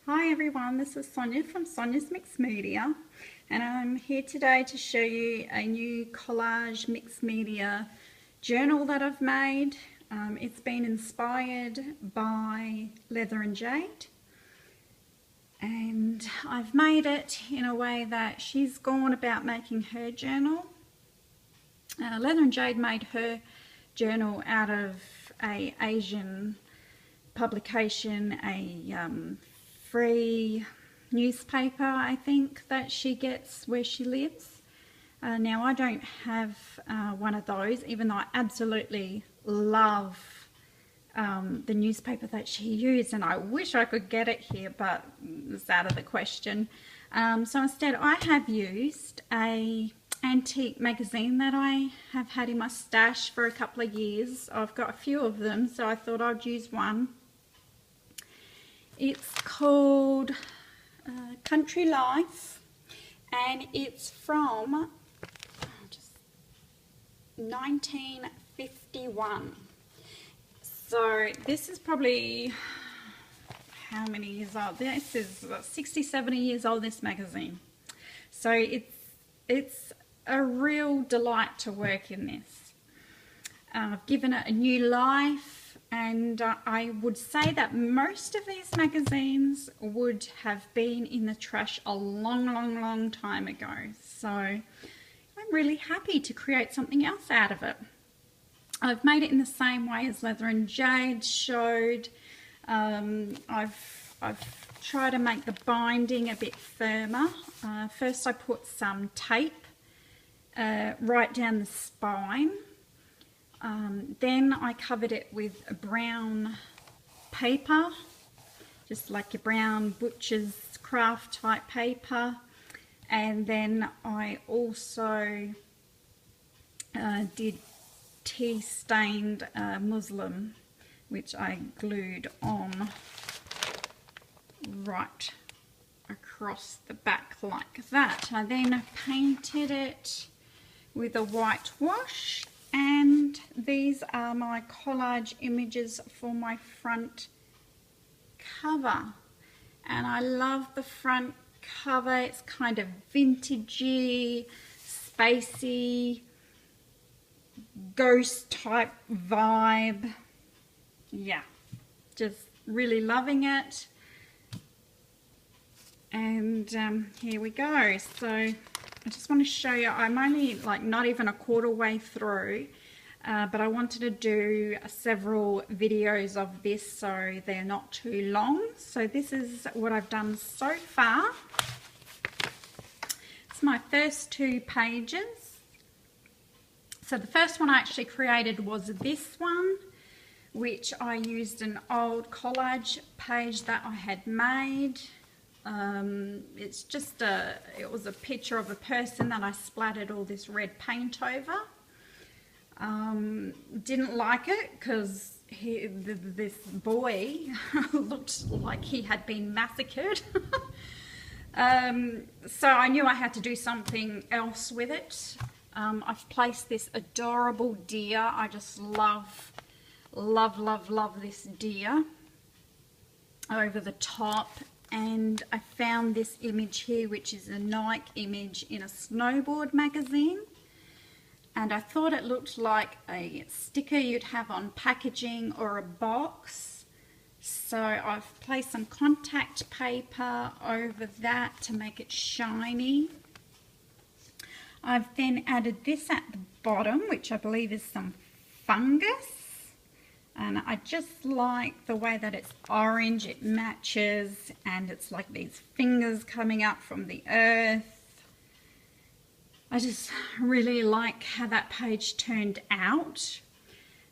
Hi everyone, this is Sonia from Sonia's Mixed Media, and I'm here today to show you a new collage mixed media journal that I've made. It's been inspired by Leather&Jade, and I've made it in a way that she's gone about making her journal. Leather&Jade made her journal out of an Asian publication, a free newspaper, I think, that she gets where she lives. Now, I don't have one of those, even though I absolutely love the newspaper that she used, and I wish I could get it here, but it's out of the question. So instead, I have used a antique magazine that I have had in my stash for a couple of years. I've got a few of them, so I thought I'd use one. It's called Country Life, and it's from 1951. So this is probably, how many years old? This is 60, 70 years old, this magazine. So it's a real delight to work in this. I've given it a new life. And I would say that most of these magazines would have been in the trash a long time ago. So I'm really happy to create something else out of it. I've made it in the same way as Leather&Jade showed. I've tried to make the binding a bit firmer. First I put some tape right down the spine. Then I covered it with a brown paper, just like your brown butcher's craft type paper, and then I also did tea stained muslin, which I glued on right across the back like that. I then painted it with a whitewash. And these are my collage images for my front cover. And I love the front cover. It's kind of vintagey, spacey, ghost type vibe. Yeah, just really loving it. And here we go. So I just want to show you, I'm only like not even a quarter way through, but I wanted to do several videos of this so they're not too long. So this is what I've done so far. It's my first 2 pages. So the first one I actually created was this one, which I used an old collage page that I had made. It's just it was a picture of a person that I splattered all this red paint over. Didn't like it because this boy looked like he had been massacred. So I knew I had to do something else with it. I've placed this adorable deer. I just love this deer over the top. And I found this image here, which is a Nike image in a snowboard magazine, and I thought it looked like a sticker you'd have on packaging or a box. So I've placed some contact paper over that to make it shiny. I've then added this at the bottom, which I believe is some fungus. And I just like the way that it's orange, it matches, and it's like these fingers coming up from the earth. I just really like how that page turned out.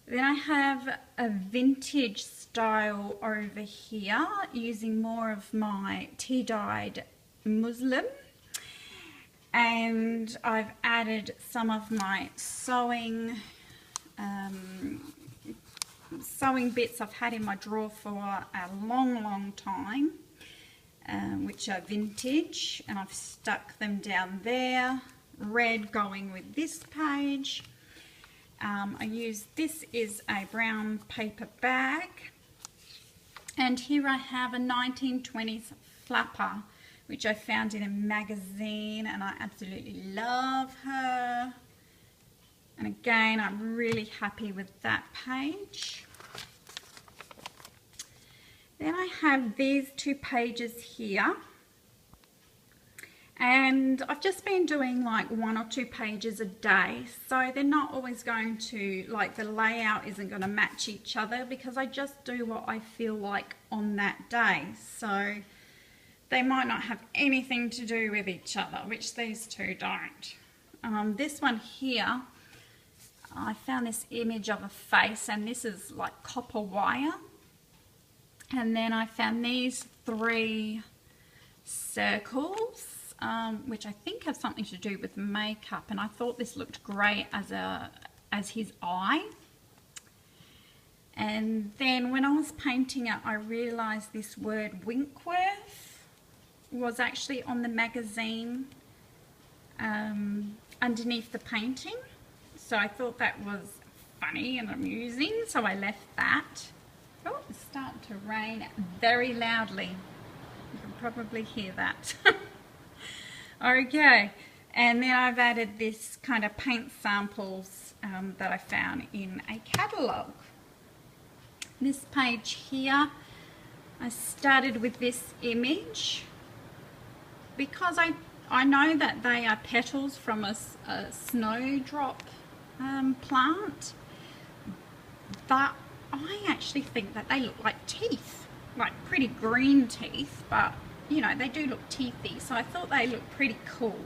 Then I have a vintage style over here using more of my tea-dyed muslin. And I've added some of my sewing bits I've had in my drawer for a long time, which are vintage, and I've stuck them down there, red going with this page. I use, this is a brown paper bag, And here I have a 1920s flapper, which I found in a magazine, and I absolutely love her. And again, I'm really happy with that page. Then I have these 2 pages here. And I've just been doing like 1 or 2 pages a day, so they're not always going to, like, the layout isn't going to match each other because I just do what I feel like on that day. So they might not have anything to do with each other, which these 2 don't. This one here, I found this image of a face, and this is like copper wire. And then I found these 3 circles. Which I think have something to do with makeup, and I thought this looked great as his eye. And then when I was painting it, I realised this word Winkworth was actually on the magazine underneath the painting, so I thought that was funny and amusing, so I left that. Oh, it's starting to rain very loudly. You can probably hear that. Okay, and then I've added this kind of paint samples that I found in a catalogue. This page here, I started with this image because I know that they are petals from a snowdrop plant, but I actually think that they look like teeth, like pretty green teeth, but you know, they do look teethy, so I thought they looked pretty cool.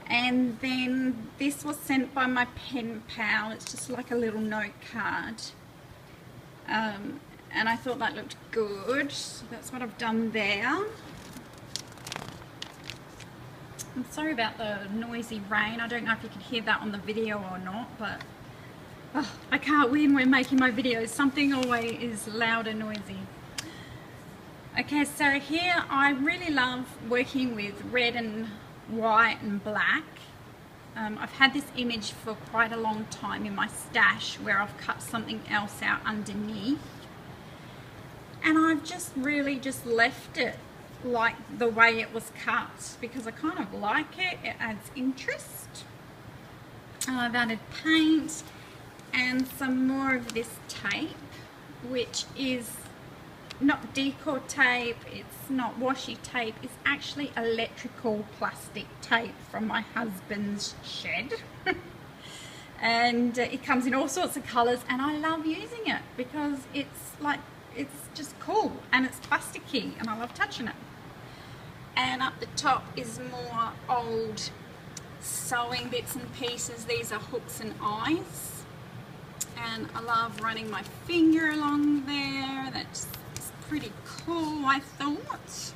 And then this was sent by my pen pal. It's just like a little note card, and I thought that looked good, so that's what I've done there. I'm sorry about the noisy rain. I don't know if you can hear that on the video or not, but I can't win when making my videos. Something always is loud and noisy. Okay, so here I really love working with red and white and black. I've had this image for quite a long time in my stash where I've cut something else out underneath. And I've just really just left it like the way it was cut because I kind of like it. It adds interest. I've added paint and some more of this tape, which is not decor tape, it's not washi tape, it's actually electrical plastic tape from my husband's shed. And it comes in all sorts of colours, and I love using it because it's like, it's just cool and it's plasticky and I love touching it. And up the top is more old sewing bits and pieces. These are hooks and eyes, and I love running my finger along there. That's pretty cool, I thought.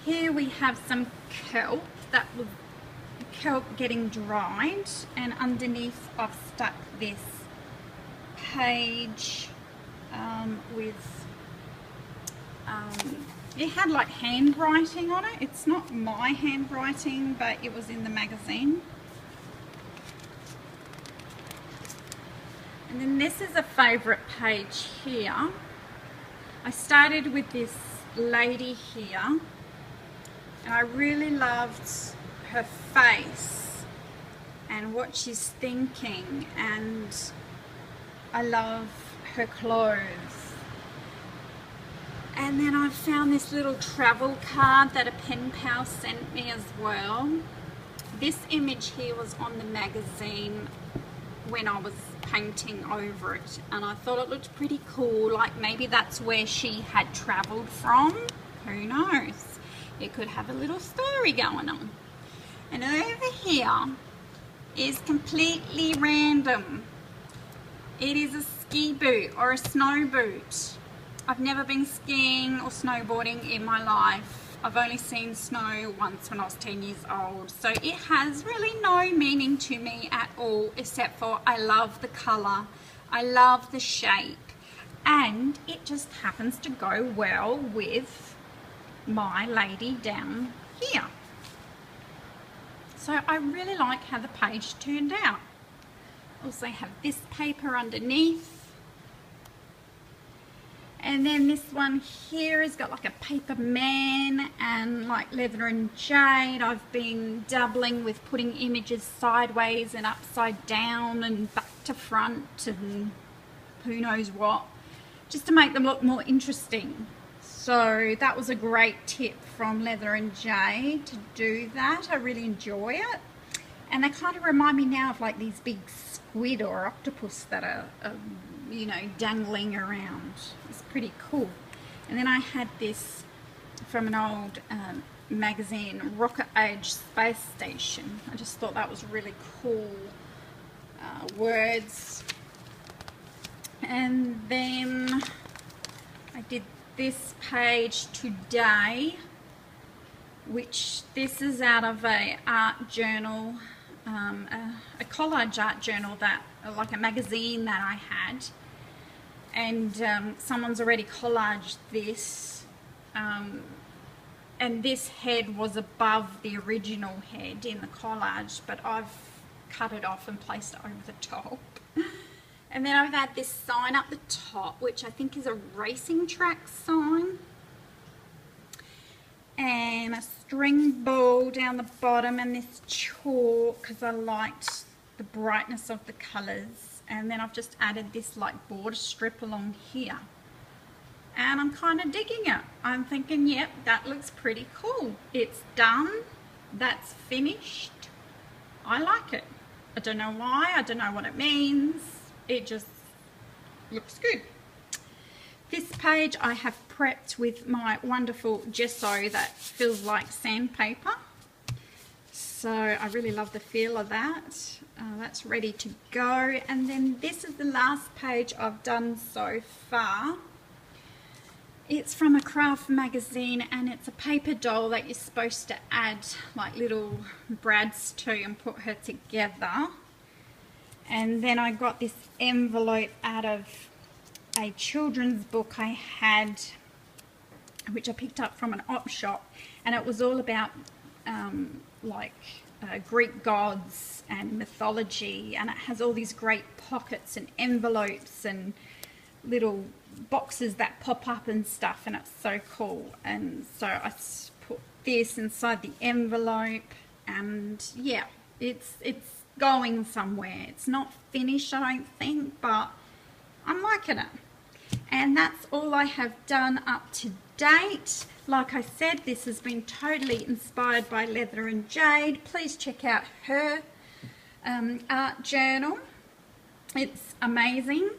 Here we have some kelp, that was kelp getting dried, and underneath I've stuck this page with it had like handwriting on it. It's not my handwriting, but it was in the magazine. And then this is a favourite page here. I started with this lady here, and I really loved her face and what she's thinking, and I love her clothes. And then I found this little travel card that a pen pal sent me as well. This image here was on the magazine when I was painting over it, and I thought it looked pretty cool, like maybe that's where she had travelled from, who knows, it could have a little story going on. And over here is completely random. It is a ski boot or a snow boot. I've never been skiing or snowboarding in my life. I've only seen snow once when I was 10 years old, so it has really no meaning to me at all, except for I love the colour, I love the shape, and it just happens to go well with my lady down here. So I really like how the page turned out. Also have this paper underneath, And then this one here has got like a paper man, and like LeatherandJade, I've been dabbling with putting images sideways and upside down and back to front and who knows what, just to make them look more interesting. So that was a great tip from LeatherandJade to do that. I really enjoy it. And they kind of remind me now of like these big squid or octopus that are you know, dangling around. It's pretty cool. And then I had this from an old magazine, Rocket Age Space Station. I just thought that was really cool words. And then I did this page today, which this is out of a art journal, a collage art journal, that like a magazine that I had, and someone's already collaged this, and this head was above the original head in the collage, but I've cut it off and placed it over the top. And then I've had this sign up the top, which I think is a racing track sign, and a string ball down the bottom, and this chalk because I liked the brightness of the colours. And then I've just added this like border strip along here, and I'm kind of digging it. I'm thinking, yep, that looks pretty cool. It's done, that's finished. I like it. I don't know why, I don't know what it means, it just looks good. This page I have prepped with my wonderful gesso that feels like sandpaper. So I really love the feel of that. That's ready to go. And then this is the last page I've done so far. It's from a craft magazine, and it's a paper doll that you're supposed to add like little brads to and put her together. And then I got this envelope out of a children's book I had, which I picked up from an op shop, and it was all about Greek gods and mythology, and it has all these great pockets and envelopes and little boxes that pop up and stuff, and it's so cool. And so I put this inside the envelope, and yeah, it's going somewhere. It's not finished, I don't think, but I'm liking it. And that's all I have done up to date. Like I said, this has been totally inspired by LeatherandJade. Please check out her art journal. It's amazing.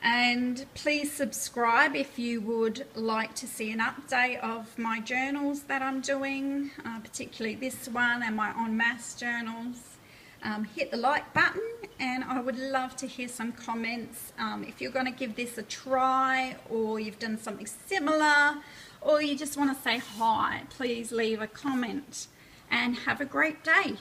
And please subscribe if you would like to see an update of my journals that I'm doing, particularly this one and my en masse journals. Hit the like button, and I would love to hear some comments. If you're going to give this a try, or you've done something similar, or you just want to say hi, please leave a comment, and have a great day.